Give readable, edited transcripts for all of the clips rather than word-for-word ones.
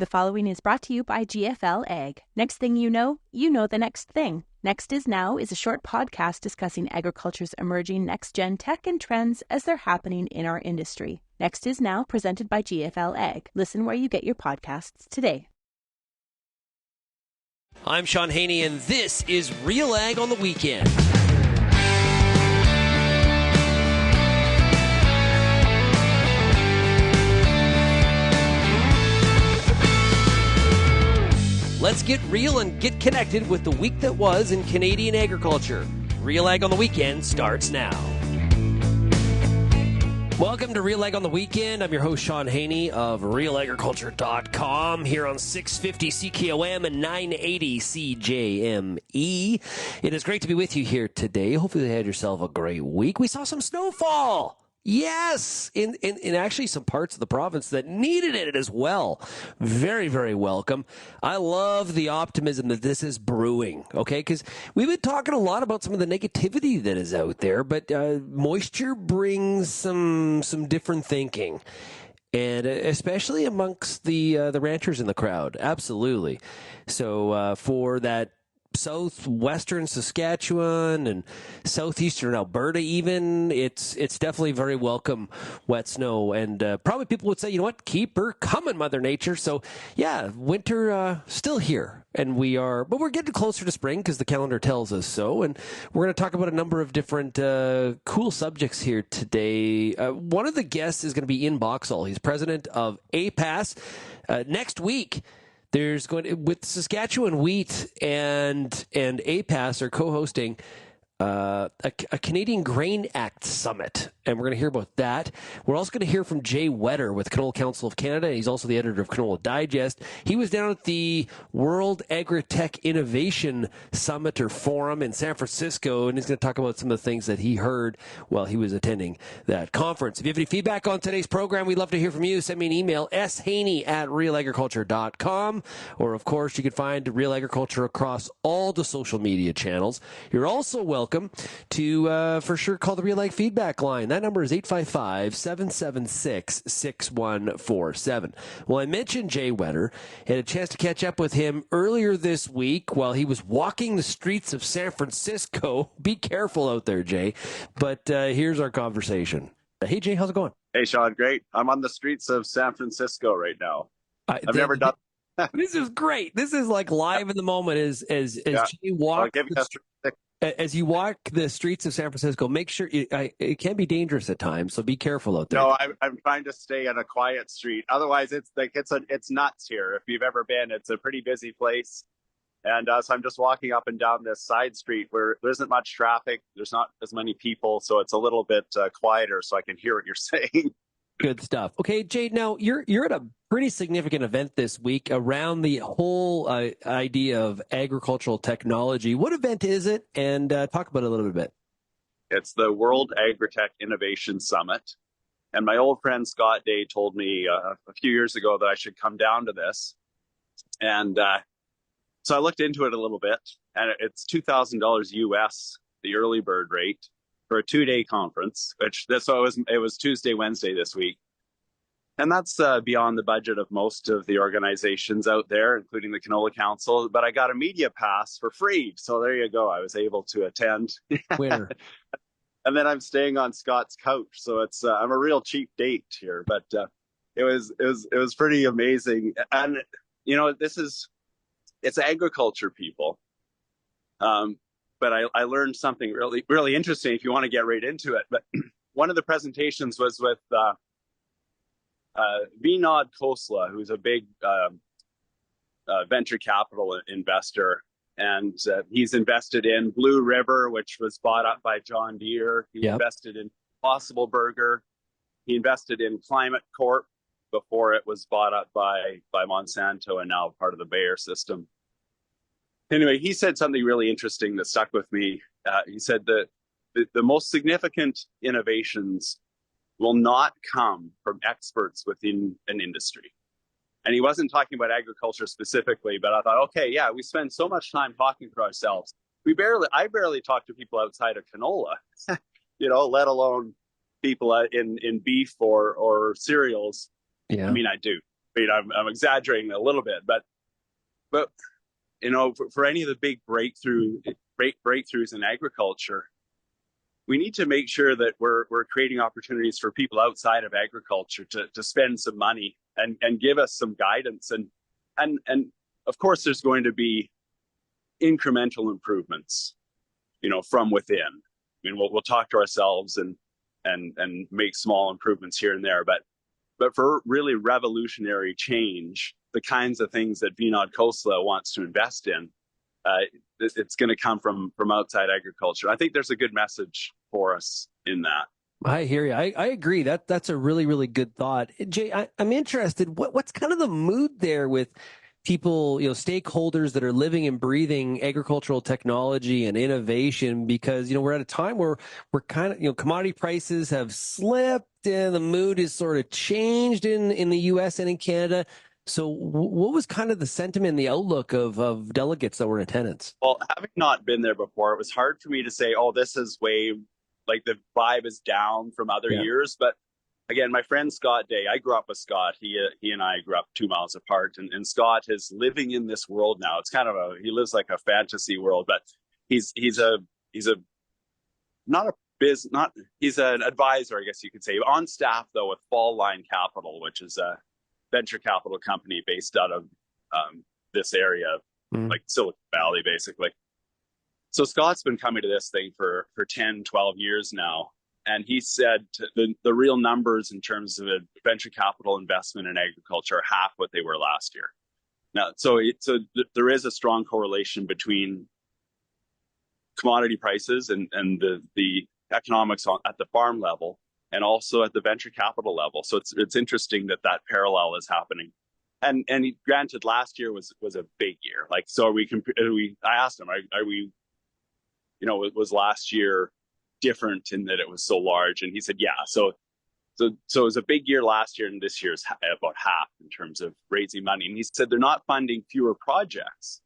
The following is brought to you by GFL Ag. Next thing you know the next thing. Next is Now is a short podcast discussing agriculture's emerging next-gen tech and trends as they're happening in our industry. Next is Now, presented by GFL Ag. Listen where you get your podcasts today. I'm Shaun Haney, and this is RealAg on the Weekend. Let's get real and get connected with the week that was in Canadian agriculture. RealAg on the Weekend starts now. Welcome to RealAg on the Weekend. I'm your host, Shaun Haney of RealAgriculture.com here on 650 CKOM and 980 CJME. It is great to be with you here today. Hopefully you had yourself a great week. We saw some snowfall. Yes, in actually some parts of the province that needed it as well. Very, very welcome. I love the optimism that this is brewing, okay? Because we've been talking a lot about some of the negativity that is out there, but moisture brings some different thinking. And especially amongst the ranchers in the crowd. Absolutely. So for that southwestern Saskatchewan and southeastern Alberta even, it's definitely very welcome wet snow. And probably people would say, you know what, keep her coming, Mother Nature. So yeah, winter still here. And but we're getting closer to spring because the calendar tells us so. And we're going to talk about a number of different cool subjects here today. One of the guests is going to be in Boxall. He's president of APAS. Next week, there's with Saskatchewan Wheat and APAS are co-hosting a Canadian Grain Act Summit, and we're going to hear about that. We're also going to hear from Whetter with Canola Council of Canada. He's also the editor of Canola Digest. He was down at the World Agritech Innovation Summit or Forum in San Francisco, and he's going to talk about some of the things that he heard while he was attending that conference. If you have any feedback on today's program, we'd love to hear from you. Send me an email, shaney@realagriculture.com, or of course you can find Real Agriculture across all the social media channels. You're also welcome to, for sure, call the RealAg feedback line. That number is 855-776-6147. Well, I mentioned Whetter. Had a chance to catch up with him earlier this week while he was walking the streets of San Francisco. Be careful out there, Jay. But here's our conversation. Hey, Jay, how's it going? Hey, Shaun, great. I'm on the streets of San Francisco right now. I've never done. This is great. This is like live in the moment as Jay walks. As you walk the streets of San Francisco, make sure it can be dangerous at times, so be careful out there. No, I'm trying to stay on a quiet street. Otherwise, it's nuts here. If you've ever been, it's a pretty busy place, and so I'm just walking up and down this side street where there isn't much traffic. There's not as many people, so it's a little bit quieter, so I can hear what you're saying. Good stuff. Okay, Jade, now you're at a pretty significant event this week around the whole idea of agricultural technology. What event is it? And talk about it a little bit. It's the World Agritech Innovation Summit. And my old friend Scott Day told me a few years ago that I should come down to this. And so I looked into it a little bit, and it's $2,000 US, the early bird rate, for a 2-day conference, so it was Tuesday, Wednesday this week. And that's beyond the budget of most of the organizations out there, including the Canola Council. But I got a media pass for free. So there you go. I was able to attend. Where? And then I'm staying on Scott's couch. So it's I'm a real cheap date here. But it was pretty amazing. And, you know, it's agriculture, people. But I learned something really, really interesting if you want to get right into it. But one of the presentations was with Vinod Khosla, who's a big venture capital investor. And he's invested in Blue River, which was bought up by John Deere. He invested in Possible Burger. He invested in Climate Corp before it was bought up by Monsanto and now part of the Bayer system. Anyway, he said something really interesting that stuck with me. He said that the most significant innovations will not come from experts within an industry. And he wasn't talking about agriculture specifically, but I thought, okay, yeah, we spend so much time talking to ourselves. I barely talk to people outside of canola, let alone people in beef or cereals. Yeah. I mean, I do. I mean, I'm exaggerating a little bit, but for any of the big breakthroughs in agriculture, we need to make sure that we're creating opportunities for people outside of agriculture to spend some money and give us some guidance. And of course, there's going to be incremental improvements, from within. I mean, we'll talk to ourselves and make small improvements here and there, but for really revolutionary change, the kinds of things that Vinod Khosla wants to invest in, it's going to come from outside agriculture. I think there's a good message for us in that. I hear you. I agree. That's a really, really good thought. Jay, I'm interested. What's kind of the mood there with people, stakeholders that are living and breathing agricultural technology and innovation? Because, we're at a time where we're kind of, commodity prices have slipped and the mood is sort of changed in the U.S. and in Canada. So what was kind of the sentiment and the outlook of delegates that were in attendance? Well, having not been there before, it was hard for me to say, oh, this is way, like the vibe is down from other years. But again, my friend Scott Day, I grew up with Scott. He and I grew up 2 miles apart, and Scott is living in this world now. It's kind of he lives like a fantasy world, but he's an advisor, I guess you could say, on staff though with Fall Line Capital, which is a venture capital company based out of this area, like Silicon Valley, basically. So Scott's been coming to this thing for 10, 12 years now. And he said the real numbers in terms of a venture capital investment in agriculture are half what they were last year. Now, so there is a strong correlation between commodity prices and the economics at the farm level and also at the venture capital level. So it's interesting that parallel is happening. And granted, last year was a big year. Like, so I asked him, are we, was last year different in that it was so large? And he said, yeah. So it was a big year last year, and this year's about half in terms of raising money. And he said they're not funding fewer projects.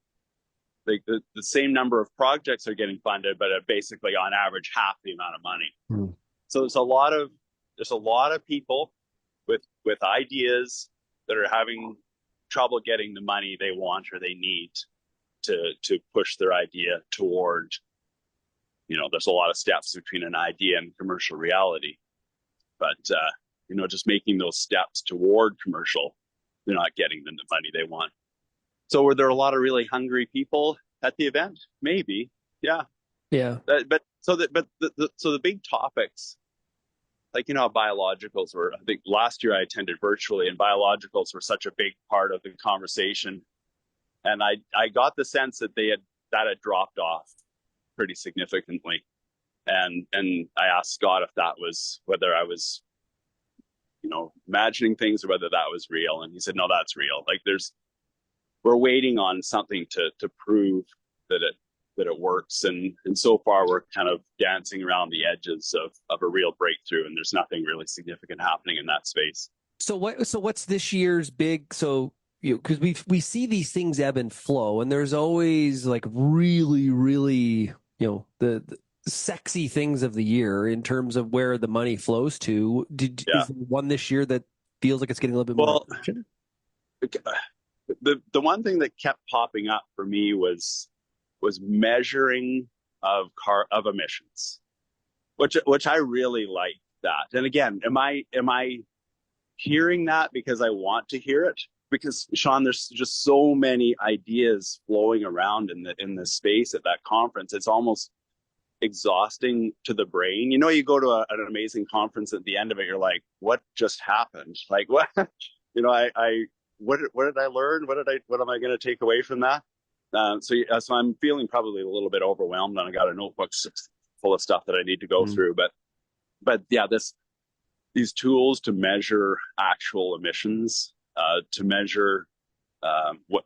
Like the same number of projects are getting funded, but basically on average half the amount of money. So there's a lot of people with ideas that are having trouble getting the money they want or they need to push their idea toward. There's a lot of steps between an idea and commercial reality, but just making those steps toward commercial, they're not getting them the money they want. So were there a lot of really hungry people at the event? Maybe, yeah. But the big topics, like how biologicals were. I think last year I attended virtually, and biologicals were such a big part of the conversation, and I got the sense that that had dropped off pretty significantly. And I asked Scott if that was whether I was, imagining things or whether that was real. And he said, no, that's real. Like we're waiting on something to prove that it works. And so far we're kind of dancing around the edges of a real breakthrough. And there's nothing really significant happening in that space. So what's this year's big, because we see these things ebb and flow, and there's always like really, really, the sexy things of the year in terms of where the money flows to. Is there one this year that feels like it's getting a little bit more attention? The one thing that kept popping up for me was measuring of emissions, which I really like that. And again, am I hearing that because I want to hear it? Because Shaun, there's just so many ideas flowing around in the space at that conference. It's almost exhausting to the brain. You go to an amazing conference, at the end of it, you're like, what just happened? Like, what? What did I learn? What am I going to take away from that? So I'm feeling probably a little bit overwhelmed, and I got a notebook full of stuff that I need to go through. But yeah, these tools to measure actual emissions, to measure what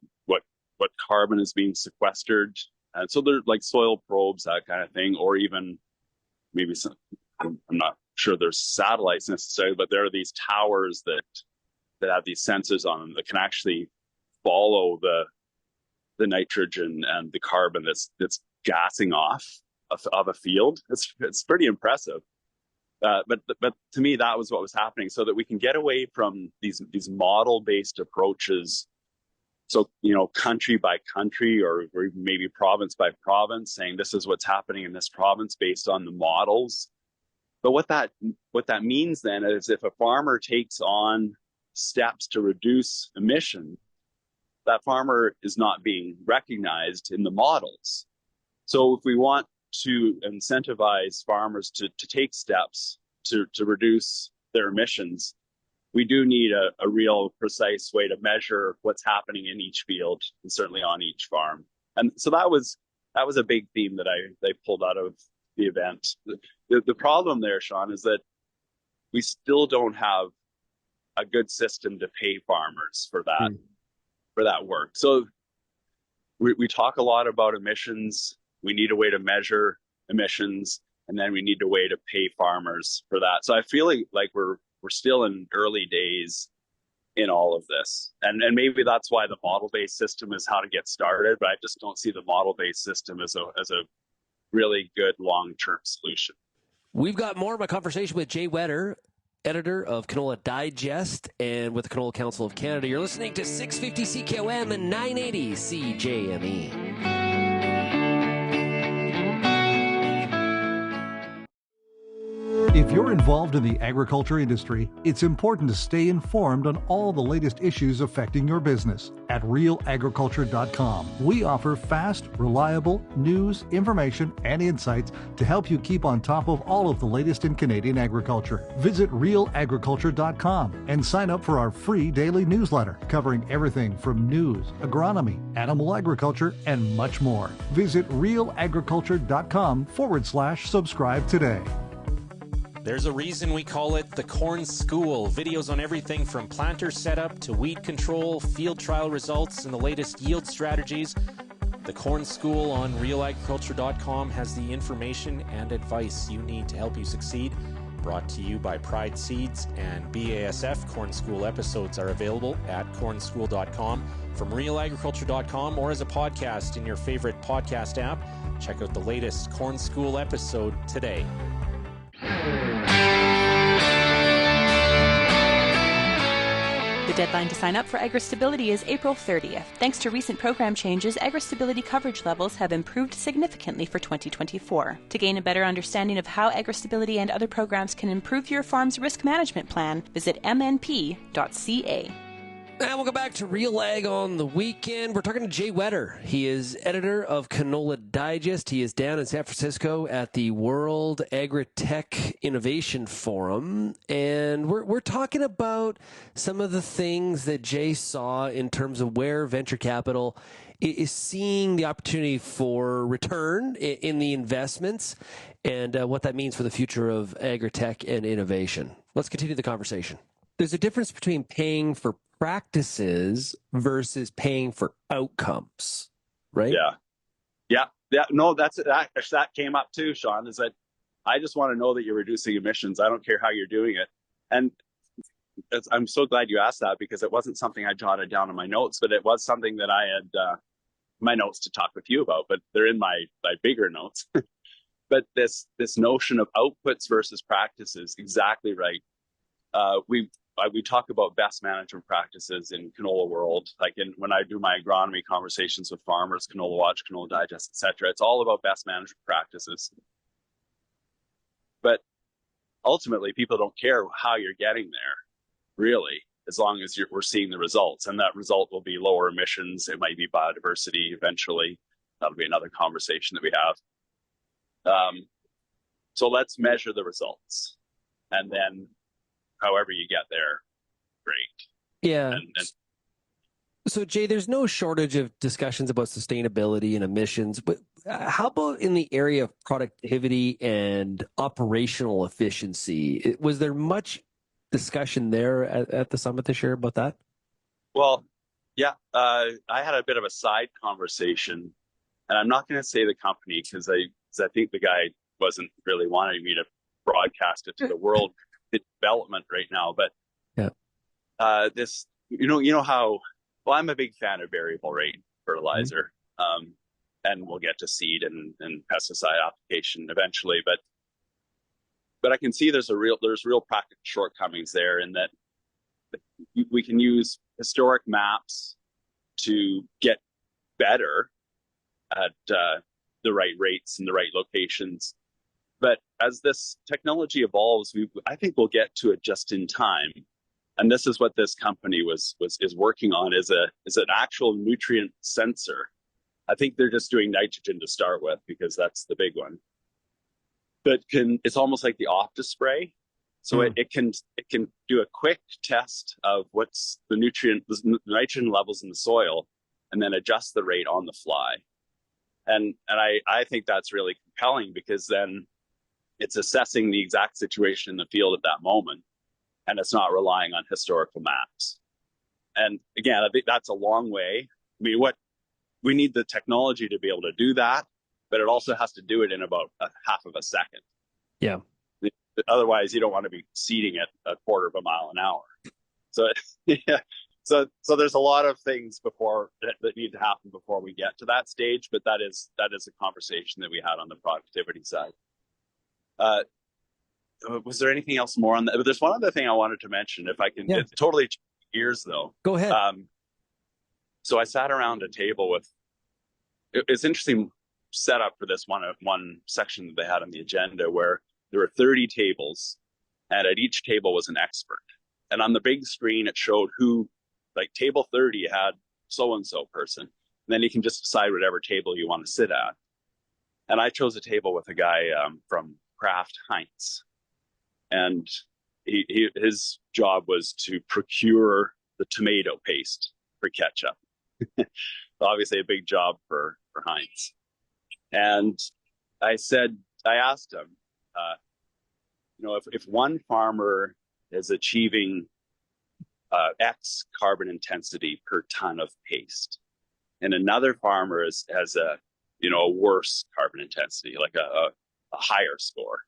carbon is being sequestered, and so they're like soil probes, that kind of thing, or even maybe some. I'm not sure there's satellites necessarily, but there are these towers that have these sensors on them that can actually follow the nitrogen and the carbon that's gassing off of a field. It's pretty impressive. But to me, that was what was happening, so that we can get away from these model-based approaches. So, country by country, or maybe province by province, saying this is what's happening in this province based on the models. But what that means then is, if a farmer takes on steps to reduce emission, that farmer is not being recognized in the models. So if we want to incentivize farmers to take steps to reduce their emissions, we do need a real precise way to measure what's happening in each field, and certainly on each farm. And so that was a big theme that I pulled out of the event. The problem there, Shaun, is that we still don't have a good system to pay farmers for that work. So we talk a lot about emissions. We need a way to measure emissions, and then we need a way to pay farmers for that. So I feel like we're still in early days in all of this. And maybe that's why the model-based system is how to get started, but I just don't see the model-based system as a really good long-term solution. We've got more of a conversation with Jay Whetter, editor of Canola Digest and with the Canola Council of Canada. You're listening to 650 CKOM and 980 CJME. If you're involved in the agriculture industry, it's important to stay informed on all the latest issues affecting your business. At RealAgriculture.com, we offer fast, reliable news, information, and insights to help you keep on top of all of the latest in Canadian agriculture. Visit RealAgriculture.com and sign up for our free daily newsletter covering everything from news, agronomy, animal agriculture, and much more. Visit RealAgriculture.com/subscribe today. There's a reason we call it the Corn School. Videos on everything from planter setup to weed control, field trial results, and the latest yield strategies. The Corn School on RealAgriculture.com has the information and advice you need to help you succeed. Brought to you by Pride Seeds and BASF. Corn School episodes are available at cornschool.com, from RealAgriculture.com, or as a podcast in your favorite podcast app. Check out the latest Corn School episode today. The deadline to sign up for AgriStability is April 30th. Thanks to recent program changes, AgriStability coverage levels have improved significantly for 2024. To gain a better understanding of how AgriStability and other programs can improve your farm's risk management plan, visit mnp.ca. And welcome back to RealAg on the weekend. We're talking to Jay Whetter. He is editor of Canola Digest. He is down in San Francisco at the World Agritech Innovation Forum. And we're talking about some of the things that Jay saw in terms of where venture capital is seeing the opportunity for return in the investments, and what that means for the future of agritech and innovation. Let's continue the conversation. There's a difference between paying for practices versus paying for outcomes, right? Yeah. No, that came up too, Shaun, is that I just want to know that you're reducing emissions. I don't care how you're doing it. And I'm so glad you asked that, because it wasn't something I jotted down in my notes, but it was something that I had my notes to talk with you about, but they're in my bigger notes. But this notion of outputs versus practices, exactly right. We talk about best management practices in canola world, when I do my agronomy conversations with farmers, Canola Watch, Canola Digest, etc. It's all about best management practices. But ultimately, people don't care how you're getting there, really, as long as we're seeing the results. And that result will be lower emissions. It might be biodiversity eventually. That'll be another conversation that we have. So let's measure the results. And then however you get there, great. Yeah. So, Jay, there's no shortage of discussions about sustainability and emissions, but how about in the area of productivity and operational efficiency? Was there much discussion there at the summit this year about that? Well, yeah, I had a bit of a side conversation, and I'm not going to say the company because I think the guy wasn't really wanting me to broadcast it to the world development right now. But this, how, well, I'm a big fan of variable rate fertilizer, and we'll get to seed and pesticide application eventually. But but I can see there's real practical shortcomings there in that we can use historic maps to get better at the right rates and the right locations. But as this technology evolves, I think we'll get to it just in time. And this is what this company is working on, is an actual nutrient sensor. I think they're just doing nitrogen to start with because that's the big one. But it's almost like the OptiSpray. So it can do a quick test of what's the nitrogen levels in the soil, and then adjust the rate on the fly. And I think that's really compelling, because then it's assessing the exact situation in the field at that moment, and it's not relying on historical maps. And again, I think that's a long way. I mean, we need the technology to be able to do that, but it also has to do it in about a half of a second. Yeah. Otherwise, you don't want to be seeding it a quarter of a mile an hour. So, yeah. So there's a lot of things that need to happen before we get to that stage. But that is a conversation that we had on the productivity side. Was there anything else more on that? But there's one other thing I wanted to mention, if I can. Yeah. It's totally change gears, though. Go ahead. So I sat around a table with. It's interesting setup for this one section that they had on the agenda, where there were 30 tables, and at each table was an expert. And on the big screen, it showed who, like table 30 had so-and-so person. And then you can just decide whatever table you want to sit at. And I chose a table with a guy from Kraft Heinz. And his job was to procure the tomato paste for ketchup. Obviously a big job for Heinz. And I asked him, if one farmer is achieving X carbon intensity per ton of paste, and another farmer has a worse carbon intensity, like a higher score,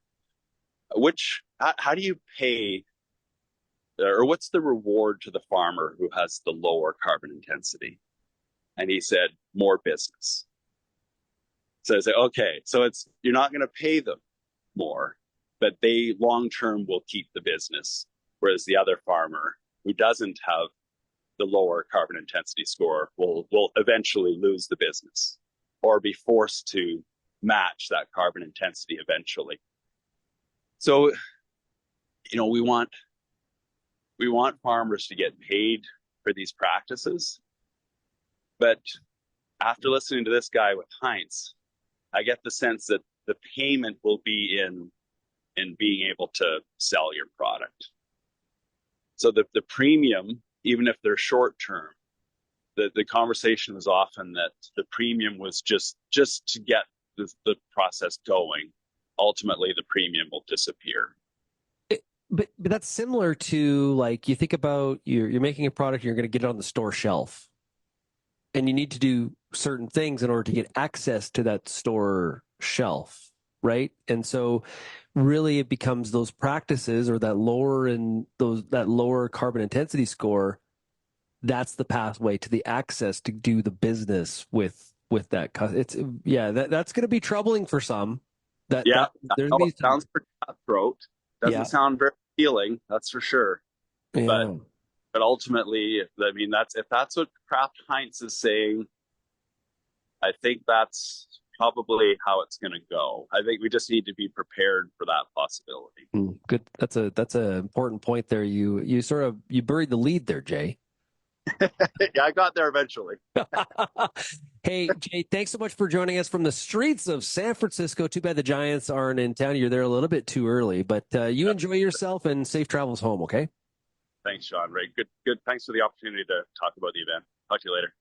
how do you pay, or what's the reward to the farmer who has the lower carbon intensity? And he said, more business. So I said, okay, so you're not going to pay them more, but they long-term will keep the business. Whereas the other farmer who doesn't have the lower carbon intensity score will eventually lose the business, or be forced to match that carbon intensity eventually. So, we want farmers to get paid for these practices. But after listening to this guy with Heinz, I get the sense that the payment will be in being able to sell your product. So the premium, even if they're short term, the conversation was often that the premium was just to get the process going. Ultimately, the premium will disappear. But that's similar to, like, you think about you're making a product, you're going to get it on the store shelf, and you need to do certain things in order to get access to that store shelf, right? And so really it becomes those practices, or that lower carbon intensity score, that's the pathway to the access to do the business with that. That's going to be troubling for some. Sounds pretty cutthroat. Doesn't sound very appealing, that's for sure. Yeah. But ultimately, I mean, if that's what Kraft Heinz is saying, I think that's probably how it's going to go. I think we just need to be prepared for that possibility. Good. That's a important point there. You buried the lead there, Jay. Yeah, I got there eventually. Hey, Jay, thanks so much for joining us from the streets of San Francisco. Too bad the Giants aren't in town. You're there a little bit too early, but you enjoy yourself and safe travels home, okay? Thanks, Shaun. Ray. Good. Thanks for the opportunity to talk about the event. Talk to you later.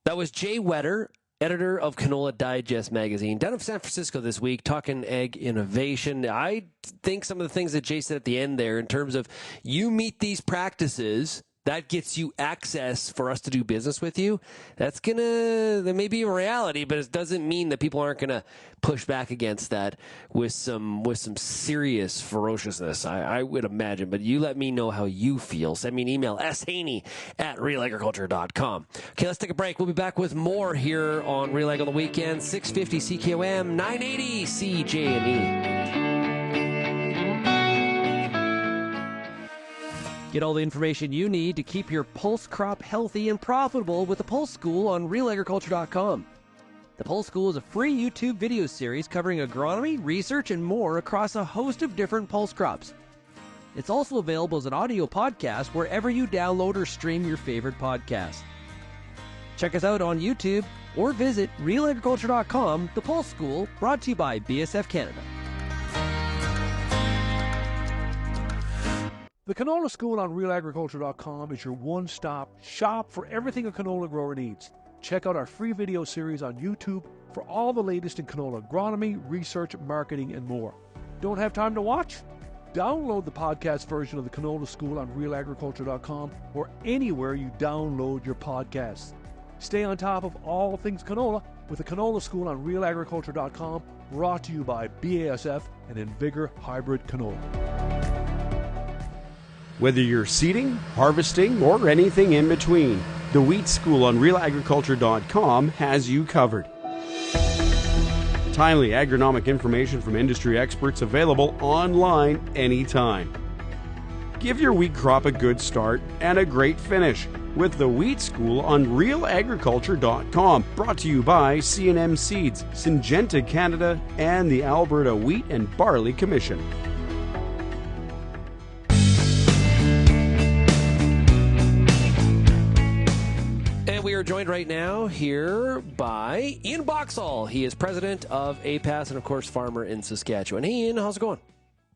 That was Jay Whetter, editor of Canola Digest magazine, down in San Francisco this week, talking ag innovation. I think some of the things that Jay said at the end there, in terms of you meet these practices, that gets you access for us to do business with you. That may be a reality, but it doesn't mean that people aren't gonna push back against that with some serious ferociousness. I would imagine, but you let me know how you feel. Send me an email, shaney@realagriculture.com. Okay, let's take a break. We'll be back with more here on Real Ag on the Weekend, 650 CKOM, 980 CJME. Get all the information you need to keep your pulse crop healthy and profitable with the Pulse School on RealAgriculture.com. The Pulse School is a free YouTube video series covering agronomy, research, and more across a host of different pulse crops. It's also available as an audio podcast wherever you download or stream your favorite podcast. Check us out on YouTube or visit RealAgriculture.com. The Pulse School, brought to you by BSF Canada. The Canola School on RealAgriculture.com is your one-stop shop for everything a canola grower needs. Check out our free video series on YouTube for all the latest in canola agronomy, research, marketing, and more. Don't have time to watch? Download the podcast version of the Canola School on RealAgriculture.com or anywhere you download your podcasts. Stay on top of all things canola with the Canola School on RealAgriculture.com, brought to you by BASF and Invigor Hybrid Canola. Whether you're seeding, harvesting, or anything in between, the Wheat School on RealAgriculture.com has you covered. Timely agronomic information from industry experts available online anytime. Give your wheat crop a good start and a great finish with the Wheat School on RealAgriculture.com, brought to you by C&M Seeds, Syngenta Canada, and the Alberta Wheat and Barley Commission. We are joined right now here by Ian Boxall. He is president of APAS and, of course, farmer in Saskatchewan. Hey, Ian, how's it going?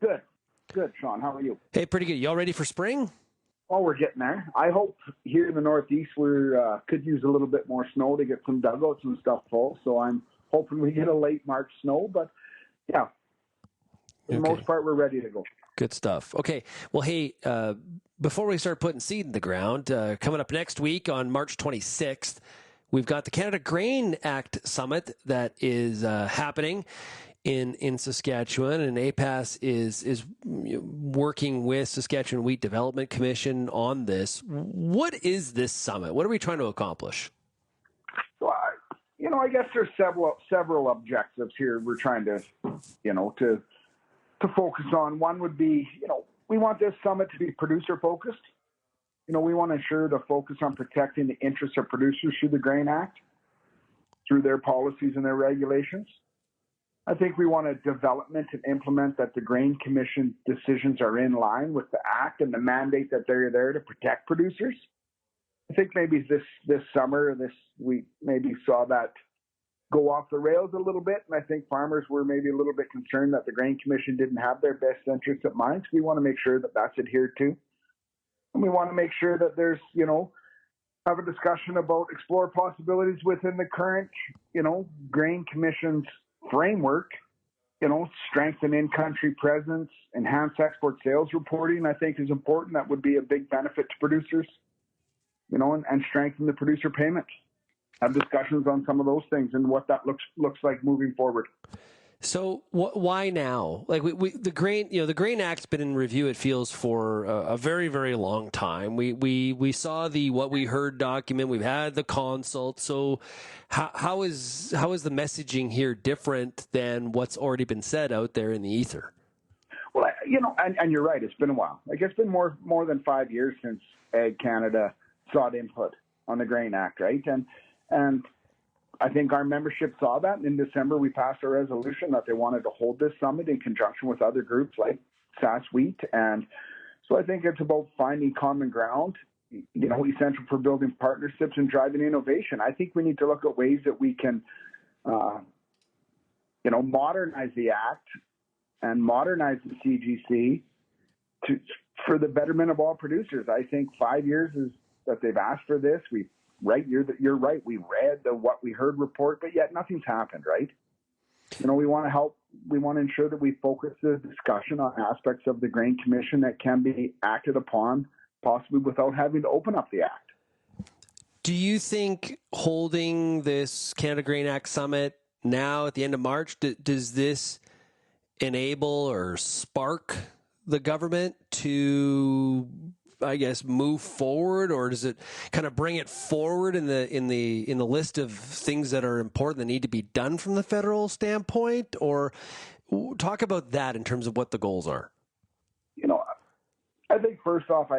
Good, Shaun. How are you? Hey, pretty good. You all ready for spring? Oh, we're getting there. I hope here in the Northeast we could use a little bit more snow to get some dugouts and stuff full. So I'm hoping we get a late March snow. But, yeah, for the most part, we're ready to go. Good stuff. Okay. Well, hey, before we start putting seed in the ground, coming up next week on March 26th, we've got the Canada Grain Act Summit that is happening in Saskatchewan, and APAS is working with Saskatchewan Wheat Development Commission on this. What is this summit? What are we trying to accomplish? So, I guess there's several objectives here we're trying to focus on. One would be, we want this summit to be producer focused. We want to ensure the focus on protecting the interests of producers through the Grain Act, through their policies and their regulations. I think we want to development and implement that the Grain Commission decisions are in line with the Act and the mandate that they're there to protect producers. I think maybe this summer, we maybe saw that go off the rails a little bit, and I think farmers were maybe a little bit concerned that the Grain Commission didn't have their best interests at mind. So we want to make sure that that's adhered to. And we want to make sure that there's, have a discussion about explore possibilities within the current, Grain Commission's framework, strengthen in-country presence, enhance export sales reporting, I think is important. That would be a big benefit to producers, and strengthen the producer payment. Have discussions on some of those things and what that looks like moving forward. So why now? Like the Grain Act's been in review, it feels, for a very, very long time. We saw the What We Heard document. We've had the consult. So how is the messaging here different than what's already been said out there in the ether? Well, and you're right. It's been a while. Like, it's been more than 5 years since Ag Canada sought input on the Grain Act, right? And I think our membership saw that. In December, we passed a resolution that they wanted to hold this summit in conjunction with other groups like SAS Wheat. And so I think it's about finding common ground, essential for building partnerships and driving innovation. I think we need to look at ways that we can, modernize the Act and modernize the CGC for the betterment of all producers. I think 5 years is that they've asked for this. You're right. We read the What We Heard report, but yet nothing's happened, right? We want to help. We want to ensure that we focus the discussion on aspects of the Grain Commission that can be acted upon, possibly without having to open up the Act. Do you think holding this Canada Grain Act Summit now at the end of March, does this enable or spark the government to, I guess, move forward, or does it kind of bring it forward in the list of things that are important that need to be done from the federal standpoint? Or talk about that in terms of what the goals are. I think first off,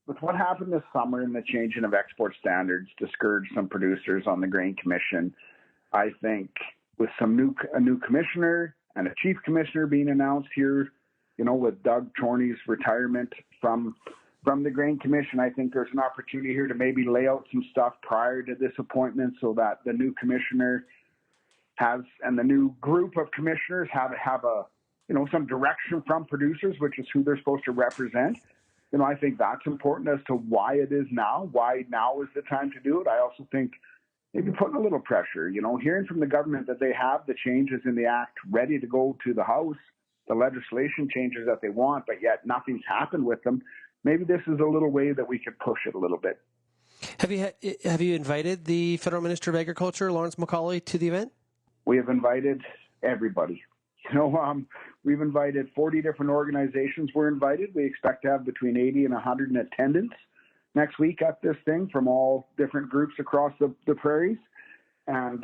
with what happened this summer and the changing of export standards discouraged some producers on the Grain Commission. I think with a new commissioner and a chief commissioner being announced here, with Doug Chorney's retirement from the Grain Commission, I think there's an opportunity here to maybe lay out some stuff prior to this appointment so that the new commissioner and the new group of commissioners have a some direction from producers, which is who they're supposed to represent. I think that's important as to why it is now, why now is the time to do it. I also think maybe putting a little pressure, hearing from the government that they have the changes in the act ready to go to the House, the legislation changes that they want, but yet nothing's happened with them. Maybe this is a little way that we could push it a little bit. Have you invited the Federal Minister of Agriculture, Lawrence MacAulay, to the event? We have invited everybody. We've invited 40 different organizations. We're invited. We expect to have between 80 and 100 in attendance next week at this thing from all different groups across the prairies. And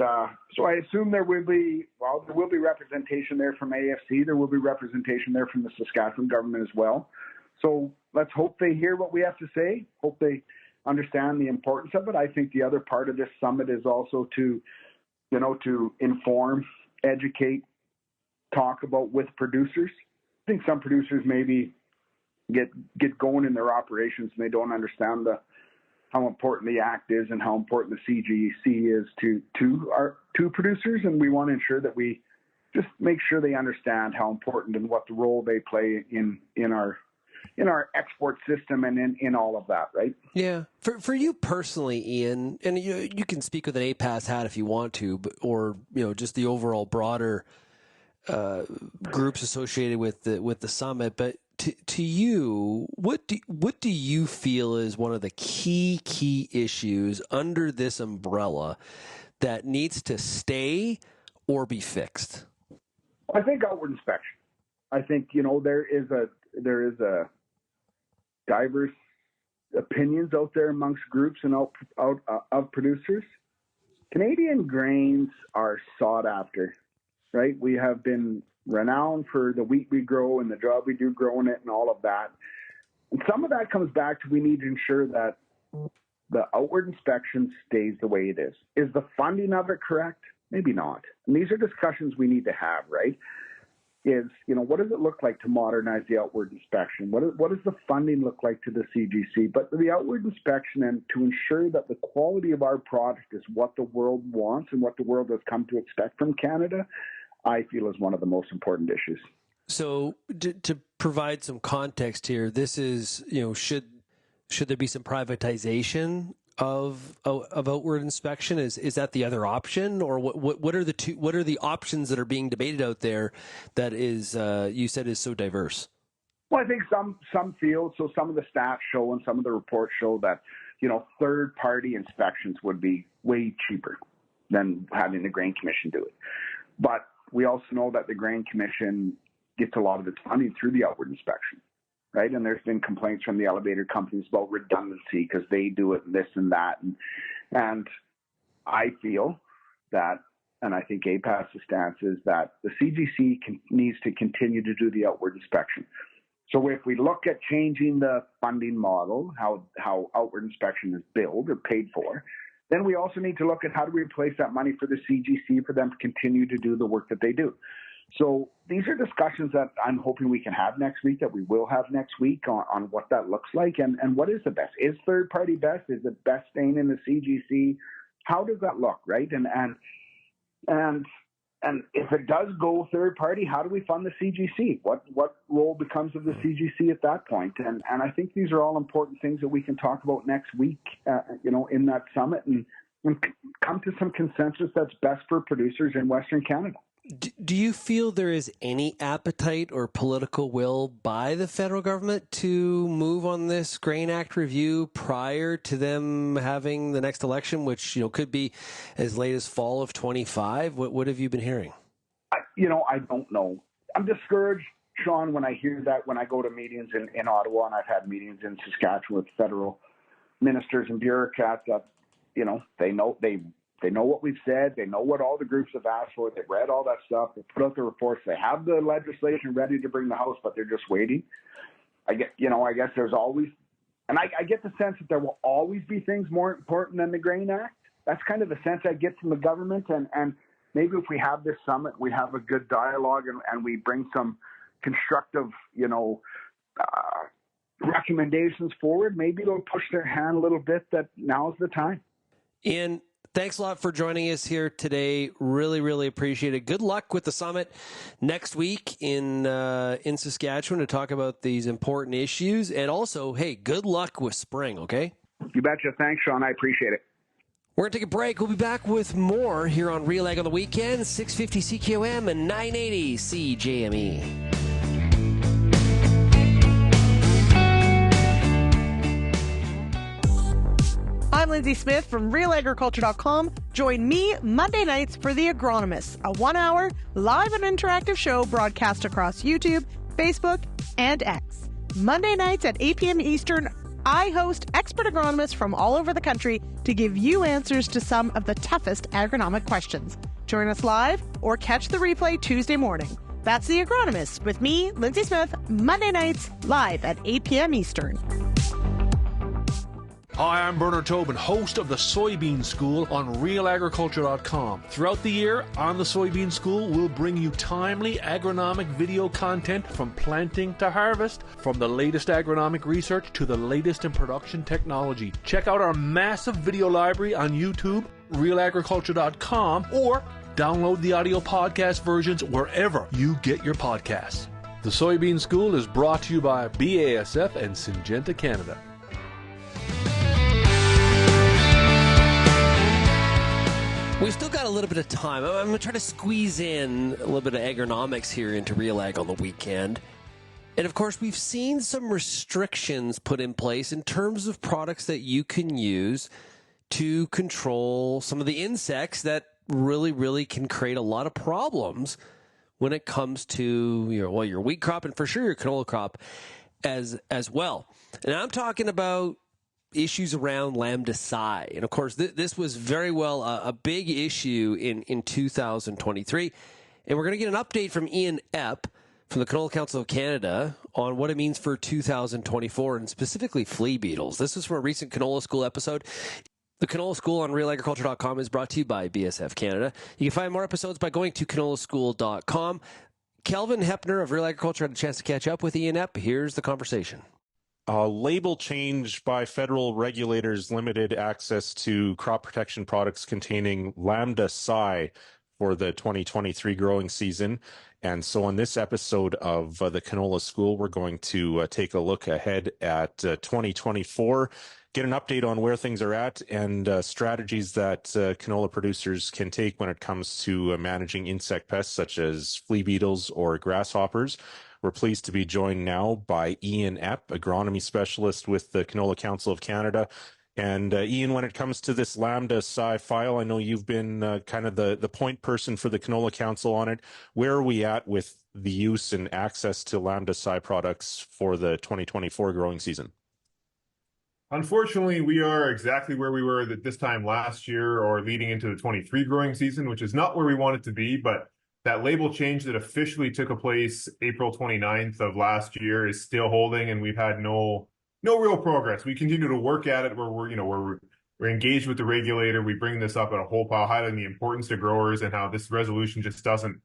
so I assume there will be representation there from AFC. There will be representation there from the Saskatchewan government as well. So let's hope they hear what we have to say. Hope they understand the importance of it. I think the other part of this summit is also to inform, educate, talk about with producers. I think some producers maybe get going in their operations and they don't understand how important the act is and how important the CGC is to producers, and we want to ensure that we just make sure they understand how important and what the role they play in our export system and in all of that, right? Yeah. For you personally, Ian, and you can speak with an APAS hat if you want to, or just the overall broader groups associated with the summit, but to you, what do you feel is one of the key issues under this umbrella that needs to stay or be fixed? I think outward inspection. I think there is a diverse opinions out there amongst groups and out of producers. Canadian grains are sought after, right? We have been renowned for the wheat we grow and the job we do growing it and all of that. And some of that comes back to we need to ensure that the outward inspection stays the way it is. Is the funding of it correct? Maybe not. And these are discussions we need to have, right? What does it look like to modernize the outward inspection? What does the funding look like to the CGC? But the outward inspection, and to ensure that the quality of our product is what the world wants and what the world has come to expect from Canada, I feel is one of the most important issues. So to provide some context here, this is, should there be some privatization of outward inspection? Is that the other option, or what are the options that are being debated out there that is you said is so diverse? Well, I think some feel so. Some of the stats show and some of the reports show that third party inspections would be way cheaper than having the Grain Commission do it. But we also know that the Grain Commission gets a lot of its funding through the outward inspection, right? And there's been complaints from the elevator companies about redundancy because they do it and this and that. And I feel that, and I think APAS's stance is that the CGC needs to continue to do the outward inspection. So if we look at changing the funding model, how outward inspection is billed or paid for, then we also need to look at how do we replace that money for the CGC for them to continue to do the work that they do. So these are discussions that I'm hoping we can have next week, that we will have next week on what that looks like and what is the best. Is third party best? Is it best staying in the CGC? How does that look, right? And if it does go third party, how do we fund the CGC? What role becomes of the CGC at that point? And I think these are all important things that we can talk about next week, in that summit and come to some consensus that's best for producers in Western Canada. Do you feel there is any appetite or political will by the federal government to move on this Grain Act review prior to them having the next election, which could be as late as fall of 25? What have you been hearing? I don't know. I'm discouraged, Shaun, when I hear that when I go to meetings in Ottawa, and I've had meetings in Saskatchewan with federal ministers and bureaucrats that they know what we've said. They know what all the groups have asked for. They've read all that stuff. They put out the reports. They have the legislation ready to bring to the House, but they're just waiting. I guess there's always, and I get the sense that there will always be things more important than the Grain Act. That's kind of the sense I get from the government. And maybe if we have this summit, we have a good dialogue and we bring some constructive, recommendations forward, maybe it'll push their hand a little bit that now's the time. Ian, thanks a lot for joining us here today. Really, really appreciate it. Good luck with the summit next week in Saskatchewan to talk about these important issues. And also, hey, good luck with spring, okay? You betcha. Thanks, Shaun. I appreciate it. We're going to take a break. We'll be back with more here on RealAg on the weekend, 650 CKOM and 980 CJME. I'm Lindsay Smith from RealAgriculture.com. Join me Monday nights for The Agronomists, a 1-hour live and interactive show broadcast across YouTube, Facebook, and X. Monday nights at 8 p.m. Eastern, I host expert agronomists from all over the country to give you answers to some of the toughest agronomic questions. Join us live or catch the replay Tuesday morning. That's The Agronomists with me, Lindsay Smith, Monday nights live at 8 p.m. Eastern. Hi, I'm Bernard Tobin, host of the Soybean School on RealAgriculture.com. Throughout the year, on the Soybean School, we'll bring you timely agronomic video content from planting to harvest, from the latest agronomic research to the latest in production technology. Check out our massive video library on YouTube, RealAgriculture.com, or download the audio podcast versions wherever you get your podcasts. The Soybean School is brought to you by BASF and Syngenta Canada. We've still got a little bit of time. I'm going to try to squeeze in a little bit of agronomics here into RealAg on the weekend. And of course, we've seen some restrictions put in place in terms of products that you can use to control some of the insects that really can create a lot of problems when it comes to your wheat crop and for sure your canola crop as well. And I'm talking about issues around Lamba-cy. And of course, this was very well a big issue in 2023. And we're going to get an update from Ian Epp from the Canola Council of Canada on what it means for 2024 and specifically flea beetles. This is from a recent Canola School episode. The Canola School on RealAgriculture.com is brought to you by BSF Canada. You can find more episodes by going to canolaschool.com. Kelvin Hepner of Real Agriculture had a chance to catch up with Ian Epp. Here's the conversation. A label change by federal regulators limited access to crop protection products containing Lamba-cy for the 2023 growing season. And so on this episode of the Canola School, we're going to take a look ahead at 2024, get an update on where things are at and strategies that canola producers can take when it comes to managing insect pests such as flea beetles or grasshoppers. We're pleased to be joined now by Ian Epp, agronomy specialist with the Canola Council of Canada. And Ian, when it comes to this Lamba-cy file, I know you've been kind of the point person for the Canola Council on it. Where are we at with the use and access to Lamba-cy products for the 2024 growing season? Unfortunately, we are exactly where we were at this time last year or leading into the 23 growing season, which is not where we want it to be, but that label change that officially took place April 29th of last year is still holding, and we've had no real progress. We continue to work at it where we're engaged with the regulator. We bring this up at a whole pile, highlighting the importance to growers and how this resolution just doesn't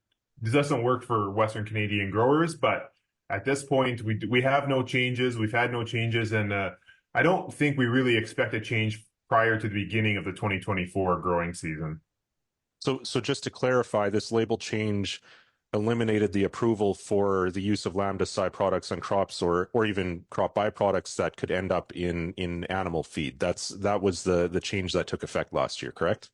work for Western Canadian growers. But at this point, we have no changes. We've had no changes, and I don't think we really expect a change prior to the beginning of the 2024 growing season. So just to clarify, this label change eliminated the approval for the use of Lamba-cy products on crops or even crop byproducts that could end up in animal feed. That was the change that took effect last year, correct?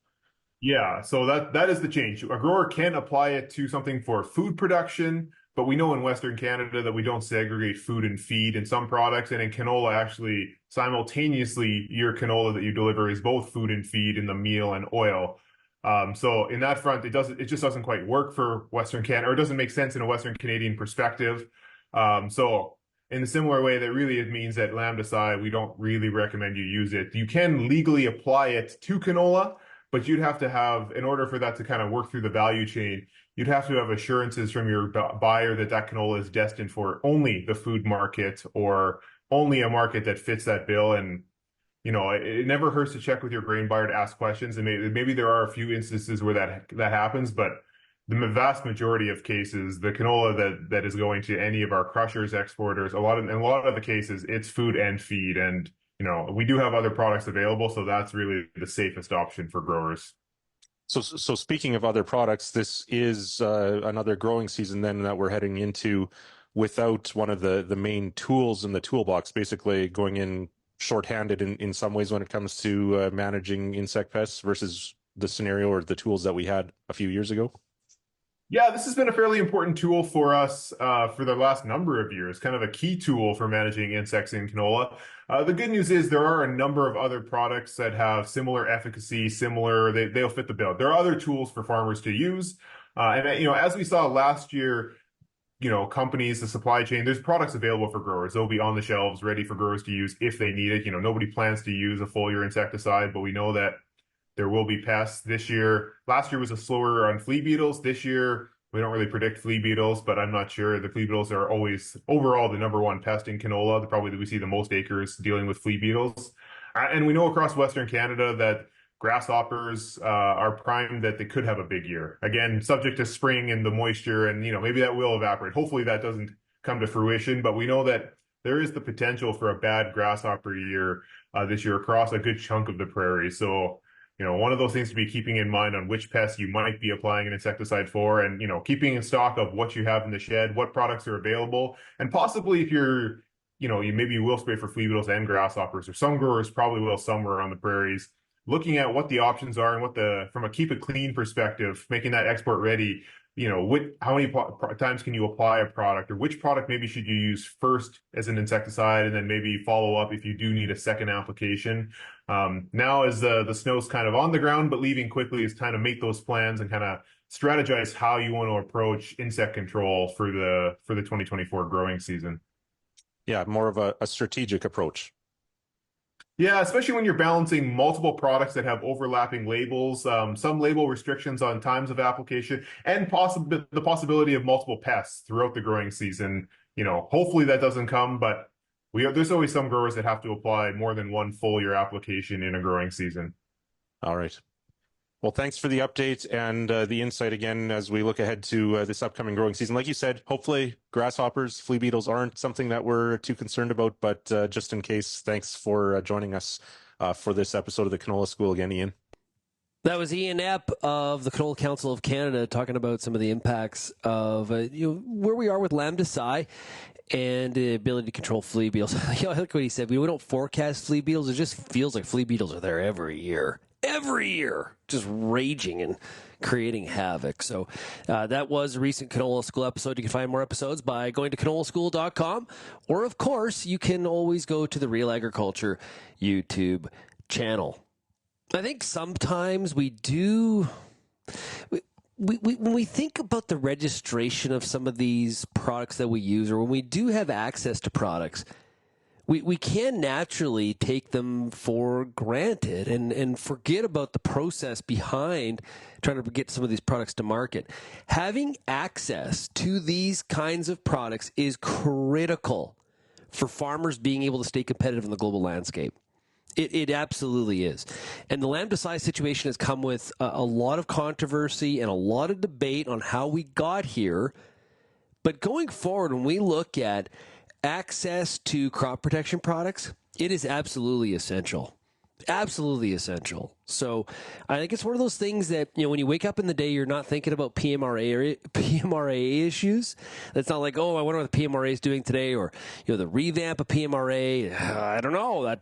Yeah, so that is the change. A grower can apply it to something for food production, but we know in Western Canada that we don't segregate food and feed in some products, and in canola, actually, simultaneously, your canola that you deliver is both food and feed in the meal and oil. So in that front, it just doesn't quite work for Western Canada, or it doesn't make sense in a Western Canadian perspective. So in a similar way, that really it means that Lamba-cy, we don't really recommend you use it. You can legally apply it to canola, but you'd have to have, in order for that to kind of work through the value chain, you'd have to have assurances from your buyer that that canola is destined for only the food market or only a market that fits that bill. And it never hurts to check with your grain buyer to ask questions. And maybe there are a few instances where that happens, but the vast majority of cases, the canola that is going to any of our crushers, exporters, in a lot of the cases, it's food and feed. And we do have other products available, so that's really the safest option for growers. So speaking of other products, this is another growing season then that we're heading into without one of the main tools in the toolbox, basically going in shorthanded in some ways when it comes to managing insect pests versus the scenario or the tools that we had a few years ago? Yeah, this has been a fairly important tool for us for the last number of years, kind of a key tool for managing insects in canola. The good news is there are a number of other products that have similar efficacy, they'll fit the bill. There are other tools for farmers to use. And as we saw last year, companies, the supply chain, there's products available for growers. They'll be on the shelves ready for growers to use if they need it. Nobody plans to use a foliar insecticide, but we know that there will be pests this year. Last year was a slower on flea beetles. This year, we don't really predict flea beetles, but I'm not sure. The flea beetles are always overall the number one pest in canola. Probably we see the most acres dealing with flea beetles. And we know across Western Canada that grasshoppers are primed that they could have a big year. Again, subject to spring and the moisture, and maybe that will evaporate. Hopefully that doesn't come to fruition, but we know that there is the potential for a bad grasshopper year this year across a good chunk of the prairie. So, one of those things to be keeping in mind on which pests you might be applying an insecticide for, and, keeping in stock of what you have in the shed, what products are available, and possibly if you're, you will spray for flea beetles and grasshoppers, or some growers probably will somewhere on the prairies. Looking at what the options are and from a keep it clean perspective, making that export ready, how many times can you apply a product, or which product maybe should you use first as an insecticide, and then maybe follow up if you do need a second application. Now as the snow's kind of on the ground, but leaving quickly, is kind of make those plans and kind of strategize how you want to approach insect control for the 2024 growing season. Yeah, more of a strategic approach. Yeah, especially when you're balancing multiple products that have overlapping labels, some label restrictions on times of application, and the possibility of multiple pests throughout the growing season. Hopefully that doesn't come, but there's always some growers that have to apply more than one foliar application in a growing season. All right. Well, thanks for the update and the insight again as we look ahead to this upcoming growing season. Like you said, hopefully grasshoppers, flea beetles aren't something that we're too concerned about, but just in case, thanks for joining us for this episode of the Canola School again, Ian. That was Ian Epp of the Canola Council of Canada talking about some of the impacts of where we are with Lamba-cy and the ability to control flea beetles. I like what he said. We don't forecast flea beetles. It just feels like flea beetles are there every year, just raging and creating havoc. So that was a recent Canola School episode. You can find more episodes by going to canolaschool.com, or of course you can always go to the Real Agriculture YouTube channel. I think sometimes we do, when we think about the registration of some of these products that we use, or when we do have access to products, we can naturally take them for granted and forget about the process behind trying to get some of these products to market. Having access to these kinds of products is critical for farmers being able to stay competitive in the global landscape. It absolutely is. And the Lamba-cy situation has come with a lot of controversy and a lot of debate on how we got here. But going forward, when we look at access to crop protection products, it is absolutely essential. Absolutely essential. So I think it's one of those things that, when you wake up in the day, you're not thinking about PMRA issues. It's not like, I wonder what the PMRA is doing today, or, the revamp of PMRA. I don't know.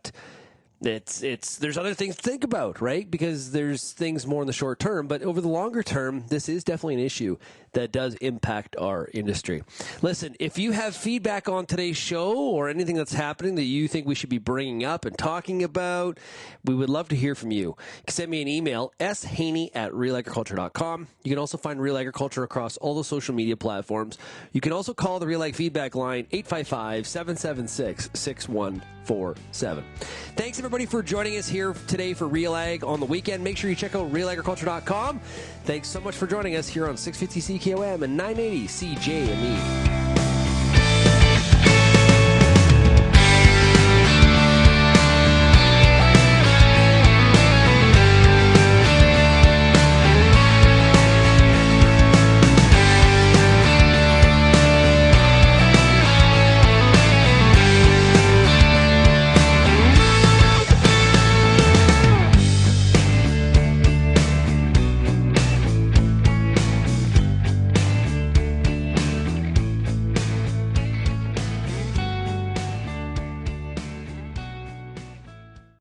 There's other things to think about, right? Because there's things more in the short term, but over the longer term, this is definitely an issue that does impact our industry. Listen, if you have feedback on today's show or anything that's happening that you think we should be bringing up and talking about, we would love to hear from you. You can send me an email, shaney@realagriculture.com. You can also find Real Agriculture across all the social media platforms. You can also call the RealAg feedback line, 855-776-6147. Thanks, everybody. everybody, for joining us here today for Real Ag on the weekend. Make sure you check out RealAgriculture.com. Thanks so much for joining us here on 650 CKOM and 980 CJME.